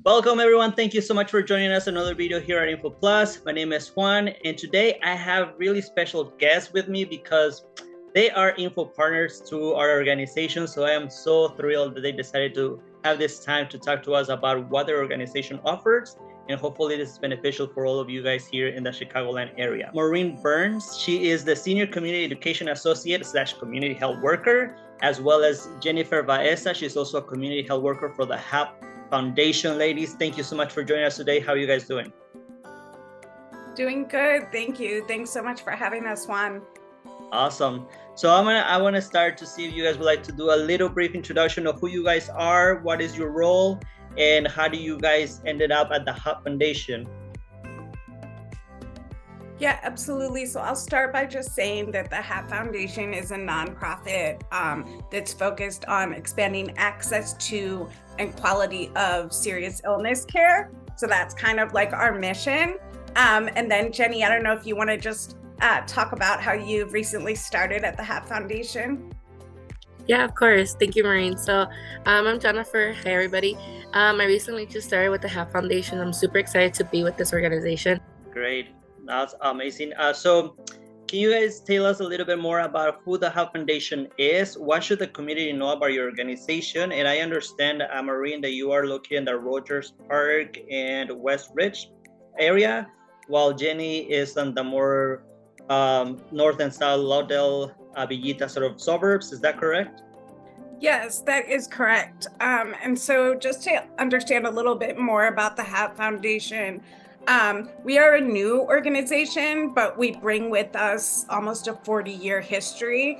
Welcome everyone. Thank you so much for joining us another video here at Info Plus. My name is Juan, and today I have really special guests with me because they are info partners to our organization. So I am so thrilled that they decided to have this time to talk to us about what their organization offers, and hopefully this is beneficial for all of you guys here in the Chicagoland area. Maureen Burns, she is the Senior Community Education Associate / Community Health Worker, as well as Jennifer Baeza. She's also a Community Health Worker for the HAP Foundation. Ladies, thank you so much for joining us today. How are you guys doing? Doing good, thank you. Thanks so much for having us, Juan. Awesome. So I want to start to see if you guys would like to do a little brief introduction of who you guys are, what is your role, and how do you guys ended up at the HAP Foundation? Yeah, absolutely. So I'll start by just saying that the HAP Foundation is a nonprofit that's focused on expanding access to and quality of serious illness care. So that's kind of like our mission. And then Jenny, I don't know if you want to just talk about how you've recently started at the HAP Foundation. Yeah, of course. Thank you, Maureen. So I'm Jennifer. Hey, everybody. I recently just started with the HAP Foundation. I'm super excited to be with this organization. Great. That's amazing. So can you guys tell us a little bit more about who the HAP Foundation is? What should the community know about your organization? And I understand, Maureen, that you are located in the Rogers Park and West Ridge area, while Jenny is in the more north and south Lauderdale, Villita sort of suburbs. Is that correct? Yes, that is correct. And so just to understand a little bit more about the HAP Foundation, we are a new organization, but we bring with us almost a 40-year history.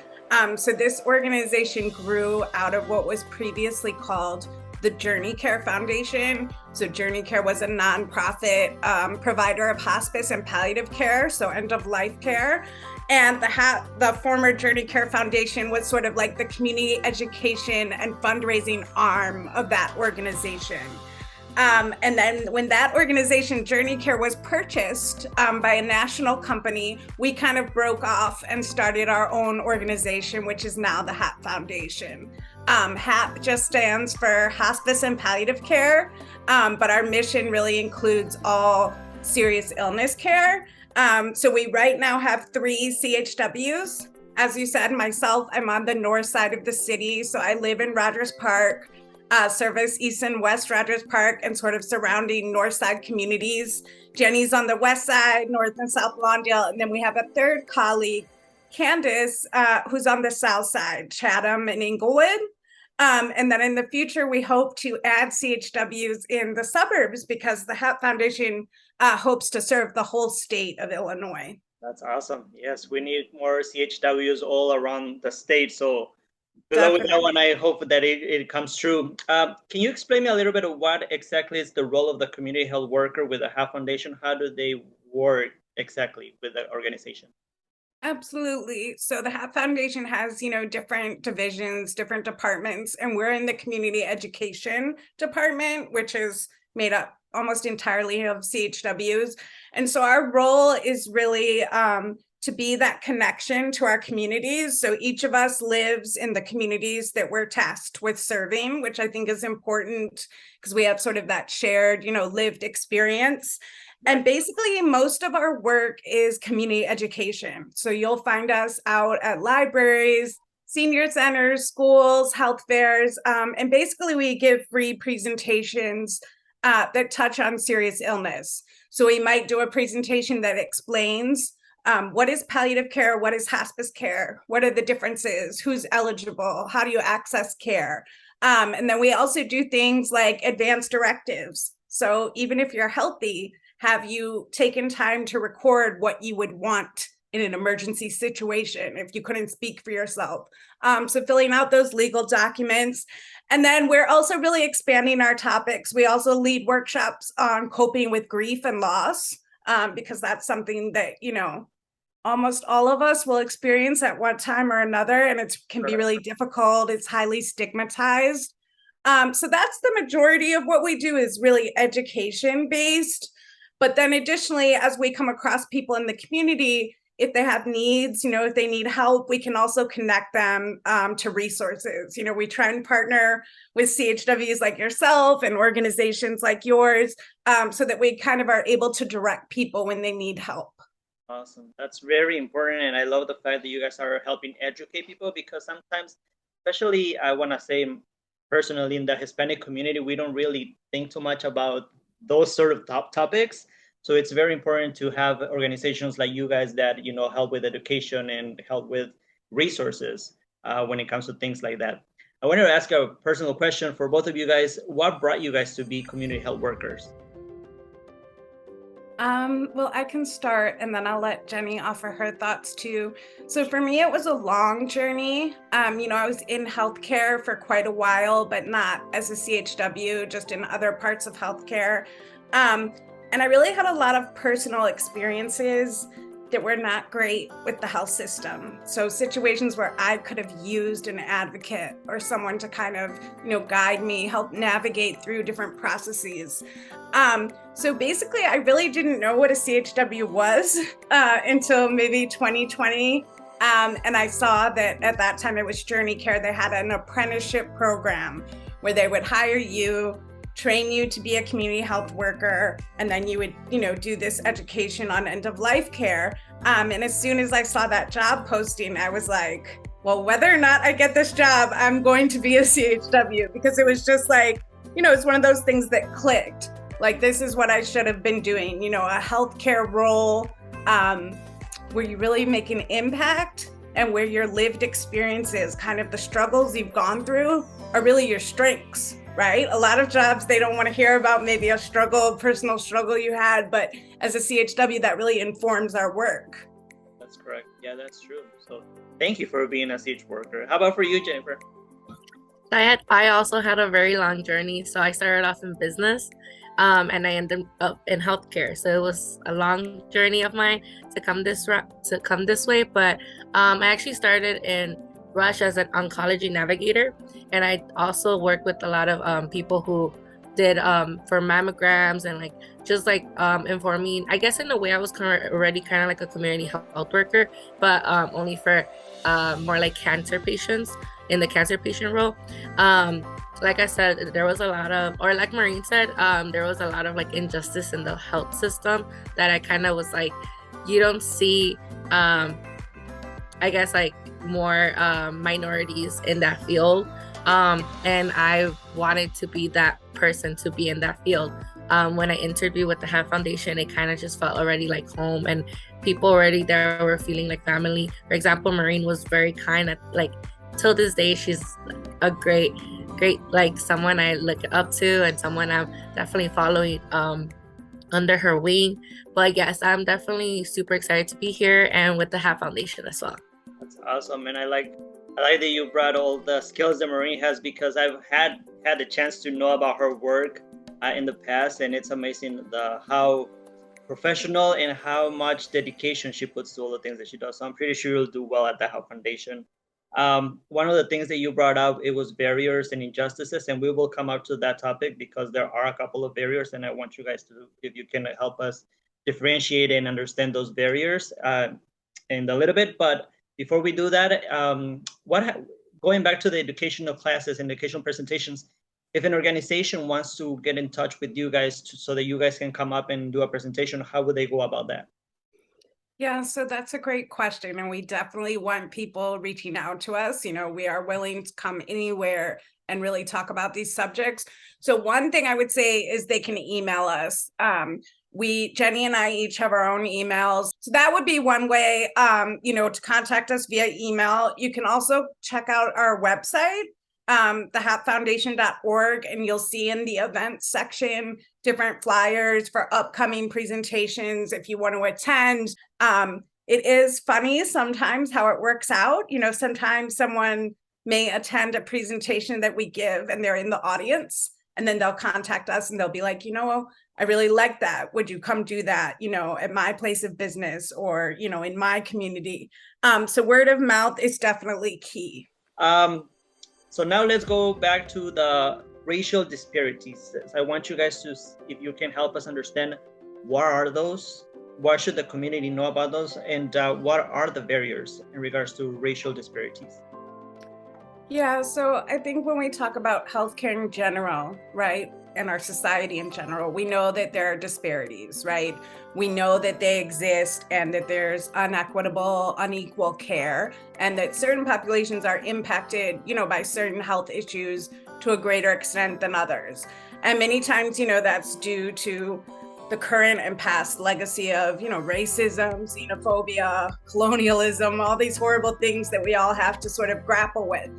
So this organization grew out of what was previously called the JourneyCare Foundation. So JourneyCare was a nonprofit provider of hospice and palliative care, so end-of-life care. And the former JourneyCare Foundation was sort of like the community education and fundraising arm of that organization. And then when that organization, JourneyCare, was purchased by a national company, we kind of broke off and started our own organization, which is now the HAP Foundation. HAP just stands for Hospice and Palliative Care, but our mission really includes all serious illness care. So we right now have 3 CHWs. As you said, myself, I'm on the north side of the city, so I live in Rogers Park. Service East and West Rogers Park and sort of surrounding north side communities. Jenny's on the west side, north and south Lawndale. And then we have a third colleague, Candace, who's on the south side, Chatham and Inglewood. And then in the future, we hope to add CHWs in the suburbs because the HAP Foundation hopes to serve the whole state of Illinois. That's awesome. Yes, we need more CHWs all around the state. So good luck with that one. I hope that it comes true. Can you explain me a little bit of what exactly is the role of the community health worker with the HAP Foundation? How do they work exactly with the organization? Absolutely. So the HAP Foundation has, different divisions, different departments, and we're in the community education department, which is made up almost entirely of CHWs. And so our role is really to be that connection to our communities. So each of us lives in the communities that we're tasked with serving, which I think is important because we have sort of that shared, lived experience. And basically, most of our work is community education. So you'll find us out at libraries, senior centers, schools, health fairs, and basically we give free presentations that touch on serious illness. So we might do a presentation that explains what is palliative care? What is hospice care? What are the differences? Who's eligible? How do you access care? And then we also do things like advance directives. So even if you're healthy, have you taken time to record what you would want in an emergency situation if you couldn't speak for yourself? So filling out those legal documents. And then we're also really expanding our topics. We also lead workshops on coping with grief and loss, because that's something that, almost all of us will experience at one time or another, and it can be really difficult. It's highly stigmatized. So that's the majority of what we do is really education based. But then additionally, as we come across people in the community, if they have needs, if they need help, we can also connect them to resources. We try and partner with CHWs like yourself and organizations like yours, so that we kind of are able to direct people when they need help. Awesome. That's very important. And I love the fact that you guys are helping educate people, because sometimes, especially I want to say personally in the Hispanic community, we don't really think too much about those sort of topics. So it's very important to have organizations like you guys that, help with education and help with resources when it comes to things like that. I wanted to ask a personal question for both of you guys. What brought you guys to be community health workers? Well, I can start and then I'll let Jenny offer her thoughts too. So for me, it was a long journey. I was in healthcare for quite a while, but not as a CHW, just in other parts of healthcare. And I really had a lot of personal experiences that were not great with the health system. So situations where I could have used an advocate or someone to kind of, guide me, help navigate through different processes. So basically, I really didn't know what a CHW was until maybe 2020. And I saw that at that time it was JourneyCare. They had an apprenticeship program where they would hire you, train you to be a community health worker, and then you would, do this education on end-of-life care. And as soon as I saw that job posting, I was like, well, whether or not I get this job, I'm going to be a CHW, because it was just like, it's one of those things that clicked. Like, this is what I should have been doing, a healthcare role where you really make an impact and where your lived experiences, kind of the struggles you've gone through, are really your strengths. Right? A lot of jobs, they don't want to hear about maybe a personal struggle you had, but as a CHW, that really informs our work. That's correct. Yeah, that's true. So thank you for being a CH worker. How about for you, Jennifer? I also had a very long journey. So I started off in business, and I ended up in healthcare. So it was a long journey of mine to come this way. But I actually started in Rush as an oncology navigator, and I also work with a lot of people who did for mammograms and just informing. I guess in a way I was already kind of like a community health worker, but only for more like cancer patients, in the cancer patient role. Like I said, there was a lot of, or like Maureen said, there was a lot of injustice in the health system that I kind of was like, you don't see, I guess more minorities in that field, and I wanted to be that person to be in that field. When I interviewed with the HAP Foundation, it kind of just felt already like home, and people already there were feeling like family. For example, Maureen was very kind. Till this day, she's a great someone I look up to and someone I'm definitely following under her wing. But yes, I'm definitely super excited to be here and with the HAP Foundation as well. That's awesome, and I like that you brought all the skills that Maureen has, because I've had the chance to know about her work in the past, and it's amazing how professional and how much dedication she puts to all the things that she does. So I'm pretty sure you'll do well at the HAP Foundation. One of the things that you brought up, it was barriers and injustices, and we will come up to that topic because there are a couple of barriers, and I want you guys to, if you can help us differentiate and understand those barriers in a little bit. But before we do that, going back to the educational classes and educational presentations, if an organization wants to get in touch with you guys so that you guys can come up and do a presentation, how would they go about that? Yeah, so that's a great question. And we definitely want people reaching out to us. We are willing to come anywhere and really talk about these subjects. So one thing I would say is they can email us. Jenny and I each have our own emails. So that would be one way, to contact us via email. You can also check out our website, thehapfoundation.org, and you'll see in the events section different flyers for upcoming presentations if you want to attend. It is funny sometimes how it works out. Sometimes someone may attend a presentation that we give and they're in the audience, and then they'll contact us and they'll be like, I really like that. Would you come do that, at my place of business or, in my community? So word of mouth is definitely key. So now let's go back to the racial disparities. I want you guys to, if you can help us understand, what are those? what should the community know about those, and what are the barriers in regards to racial disparities? Yeah, so I think when we talk about healthcare in general, right, and our society in general, we know that there are disparities, right? We know that they exist and that there's unequitable, unequal care, and that certain populations are impacted, by certain health issues to a greater extent than others. And many times, that's due to the current and past legacy of, racism, xenophobia, colonialism, all these horrible things that we all have to sort of grapple with.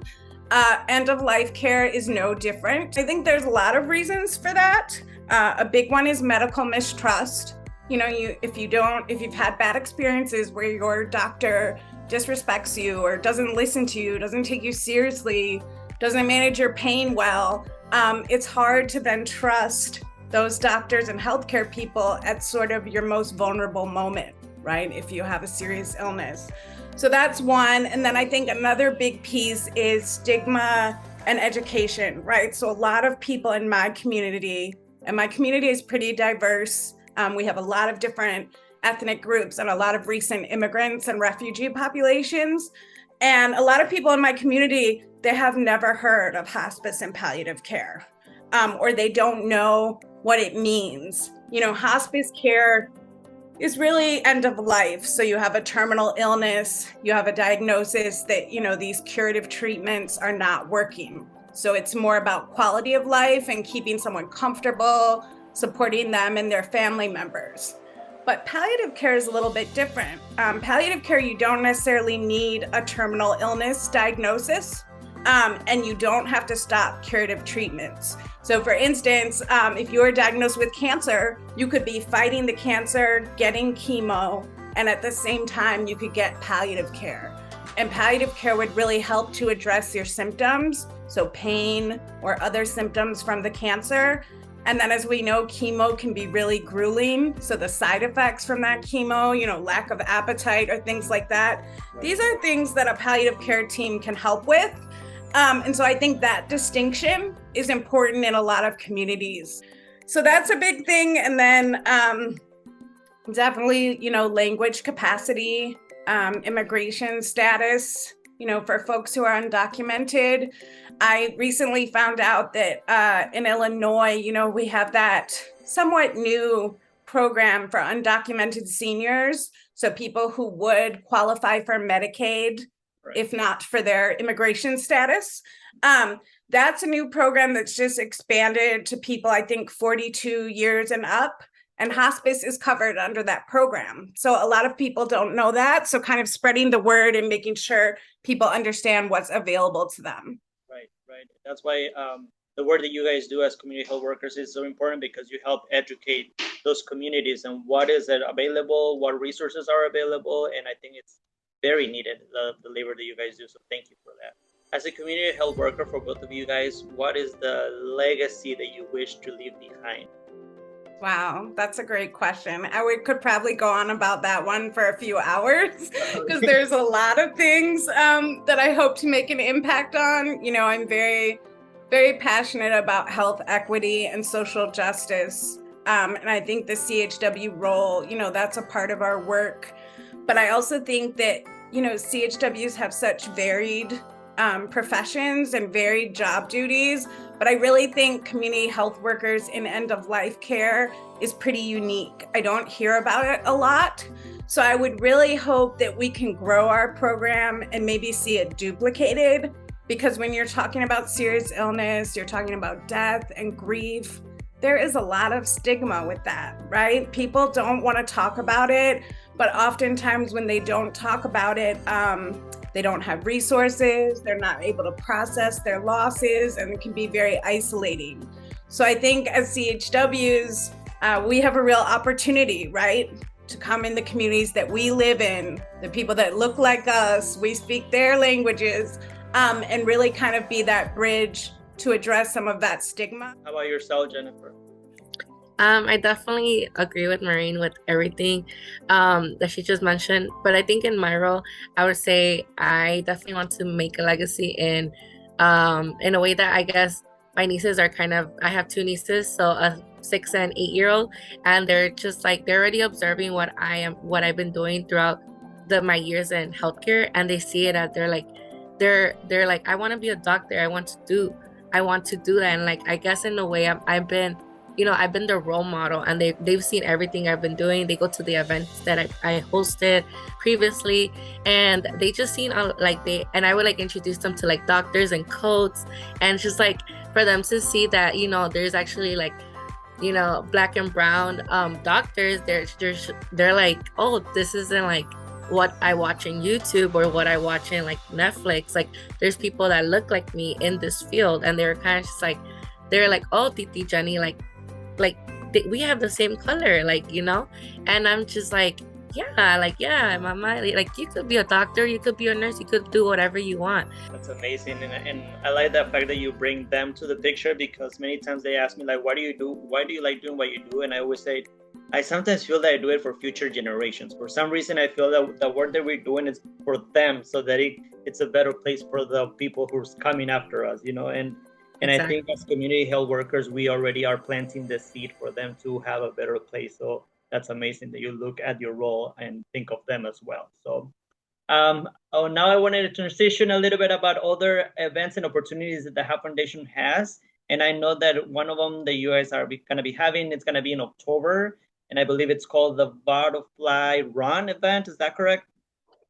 End-of-life care is no different. I think there's a lot of reasons for that. A big one is medical mistrust. If you've had bad experiences where your doctor disrespects you or doesn't listen to you, doesn't take you seriously, doesn't manage your pain well, it's hard to then trust those doctors and healthcare people at sort of your most vulnerable moment, right? If you have a serious illness. So that's one. And then I think another big piece is stigma and education, right? So a lot of people in my community, and my community is pretty diverse. We have a lot of different ethnic groups and a lot of recent immigrants and refugee populations. And a lot of people in my community, they have never heard of hospice and palliative care, or they don't know what it means. Hospice care is really end of life. So you have a terminal illness, you have a diagnosis that, these curative treatments are not working. So it's more about quality of life and keeping someone comfortable, supporting them and their family members. But palliative care is a little bit different. Palliative care, you don't necessarily need a terminal illness diagnosis, and you don't have to stop curative treatments. So for instance, if you're diagnosed with cancer, you could be fighting the cancer, getting chemo, and at the same time, you could get palliative care. And palliative care would really help to address your symptoms, so pain or other symptoms from the cancer. And then as we know, chemo can be really grueling. So the side effects from that chemo, lack of appetite or things like that. These are things that a palliative care team can help with. And so I think that distinction is important in a lot of communities. So that's a big thing. And then definitely, language capacity, immigration status, for folks who are undocumented. I recently found out that in Illinois, we have that somewhat new program for undocumented seniors. So people who would qualify for Medicaid, if not for their immigration status. That's a new program that's just expanded to people, I think, 42 years and up. And hospice is covered under that program. So a lot of people don't know that. So kind of spreading the word and making sure people understand what's available to them. Right. That's why the work that you guys do as community health workers is so important, because you help educate those communities and what is available, what resources are available. And I think it's very needed, the labor that you guys do. So thank you for that. As a community health worker, for both of you guys, what is the legacy that you wish to leave behind? Wow, that's a great question. Could probably go on about that one for a few hours because there's a lot of things that I hope to make an impact on. I'm very, very passionate about health equity and social justice. And I think the CHW role, that's a part of our work. But I also think that, CHWs have such varied professions and varied job duties. But I really think community health workers in end-of-life care is pretty unique. I don't hear about it a lot. So I would really hope that we can grow our program and maybe see it duplicated. Because when you're talking about serious illness, you're talking about death and grief, there is a lot of stigma with that, right? People don't want to talk about it, but oftentimes when they don't talk about it, they don't have resources, they're not able to process their losses, and it can be very isolating. So I think as CHWs, we have a real opportunity, right? To come in the communities that we live in, the people that look like us, we speak their languages, and really kind of be that bridge to address some of that stigma. How about yourself, Jennifer? I definitely agree with Maureen with everything that she just mentioned. But I think in my role, I would say I definitely want to make a legacy in a way that I guess my nieces are I have two nieces, so a 6 and 8-year-old, and they're just like, they're already observing what I've been doing throughout my years in healthcare, and they see it as they're like, I want to be a doctor. I want to do that. And like, I guess in a way I've been the role model, and they've seen everything I've been doing. They go to the events that I hosted previously, and they just seen and I would like introduce them to like doctors and coats, and just like for them to see that, there's actually like, black and brown doctors. They're like, oh, this isn't like what I watch in YouTube or what I watch in like Netflix. Like, there's people that look like me in this field, and they're kind of just like, they're like, oh, Titi Jenny, like we have the same color, like, and I'm just like, yeah, mama, like you could be a doctor, you could be a nurse, you could do whatever you want. That's amazing. And I like the fact that you bring them to the picture, because many times they ask me like, why do you like doing what you do? And I always say, I sometimes feel that I do it for future generations. For some reason, I feel that the work that we're doing is for them, so that it's a better place for the people who's coming after us, and exactly. I think as community health workers, we already are planting the seed for them to have a better place. So that's amazing that you look at your role and think of them as well. So now I wanted to transition a little bit about other events and opportunities that the HAP Foundation has. And I know that one of them that you guys are going to be having, it's going to be in October. And I believe it's called the Butterfly Run event. Is that correct?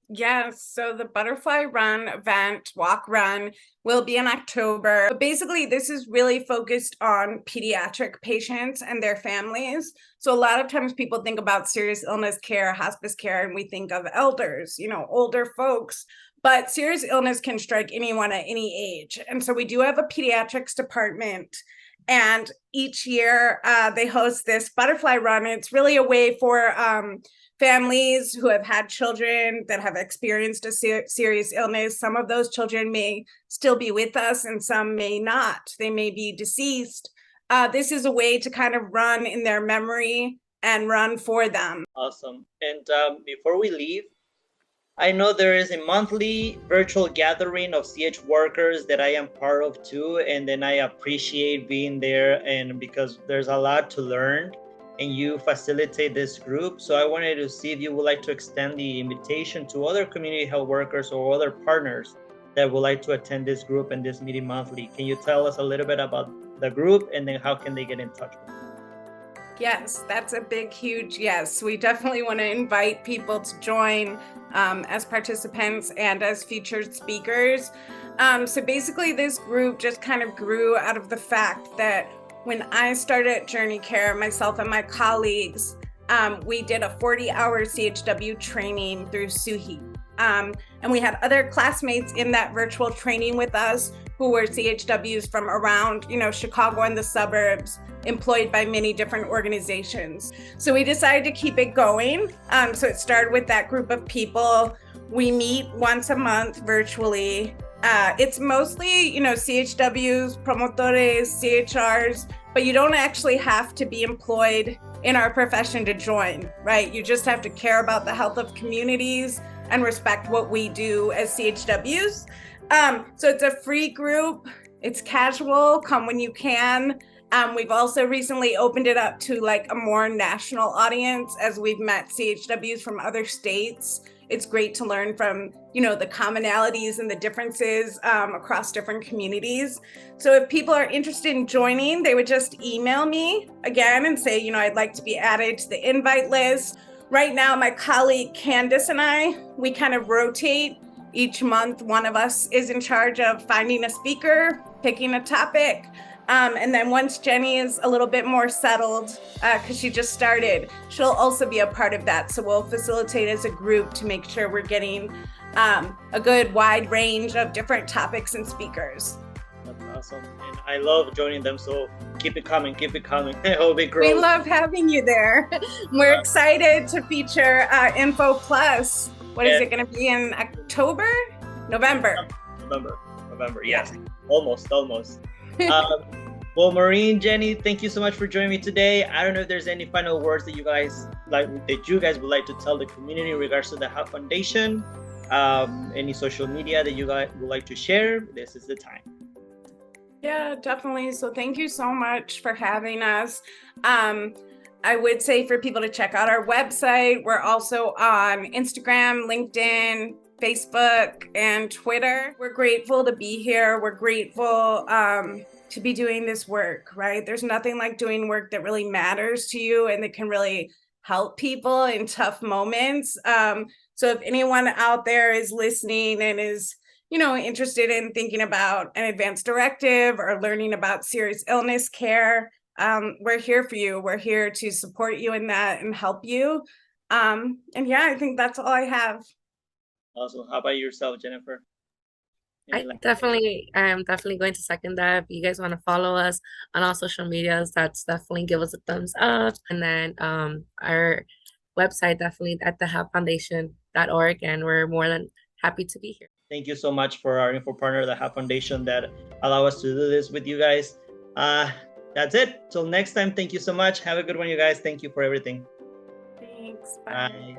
Yes, so the Butterfly Run event, walk run, will be in October. But basically, this is really focused on pediatric patients and their families. So a lot of times people think about serious illness care, hospice care, and we think of elders, older folks. But serious illness can strike anyone at any age. And so we do have a pediatrics department. And each year they host this Butterfly Run. It's really a way for families who have had children that have experienced a serious illness. Some of those children may still be with us and some may not. They may be deceased. This is a way to kind of run in their memory and run for them. Awesome. And before we leave, I know there is a monthly virtual gathering of CH workers that I am part of too. And then I appreciate being there, and because there's a lot to learn, and you facilitate this group. So I wanted to see if you would like to extend the invitation to other community health workers or other partners that would like to attend this group and this meeting monthly. Can you tell us a little bit about the group, and then how can they get in touch with you? Yes, that's a big, huge yes. We definitely want to invite people to join as participants and as featured speakers. So basically this group just kind of grew out of the fact that when I started at JourneyCare, myself and my colleagues, we did a 40-hour CHW training through SUHI. And we had other classmates in that virtual training with us who were CHWs from around, Chicago and the suburbs, employed by many different organizations. So we decided to keep it going. So it started with that group of people. We meet once a month virtually. It's mostly, CHWs, promotores, CHRs, but you don't actually have to be employed in our profession to join, right? You just have to care about the health of communities and respect what we do as CHWs. So it's a free group. It's casual, come when you can. We've also recently opened it up to like a more national audience as we've met CHWs from other states. It's great to learn from, the commonalities and the differences across different communities. So if people are interested in joining, they would just email me again and say, I'd like to be added to the invite list. Right now, my colleague Candace and we kind of rotate. Each month, one of us is in charge of finding a speaker, picking a topic. And then once Jenny is a little bit more settled, because she just started, she'll also be a part of that. So we'll facilitate as a group to make sure we're getting a good wide range of different topics and speakers. That's awesome. And I love joining them. So keep it coming, keep it coming. I hope it grows. We love having you there. We're excited to feature Info Plus. What is it going to be in October? November, yes. Almost. Well, Maureen, Jenny, thank you so much for joining me today. I don't know if there's any final words that you guys would like to tell the community in regards to the HAP Foundation. Any social media that you guys would like to share. This is the time. Yeah, definitely. So thank you so much for having us. I would say for people to check out our website. We're also on Instagram, LinkedIn, Facebook, and Twitter. We're grateful to be here. We're grateful to be doing this work, right? There's nothing like doing work that really matters to you and that can really help people in tough moments. So if anyone out there is listening and is interested in thinking about an advance directive or learning about serious illness care, we're here for you. We're here to support you in that and help you. And yeah, I think that's all I have. Awesome. How about yourself, Jennifer? I am definitely going to second that. If you guys want to follow us on all social medias, that's definitely give us a thumbs up. And then our website definitely at the HAPFoundation.org, and we're more than happy to be here. Thank you so much for our info partner, the HAP Foundation, that allow us to do this with you guys. That's it. Till next time, thank you so much. Have a good one, you guys. Thank you for everything. Thanks. Bye.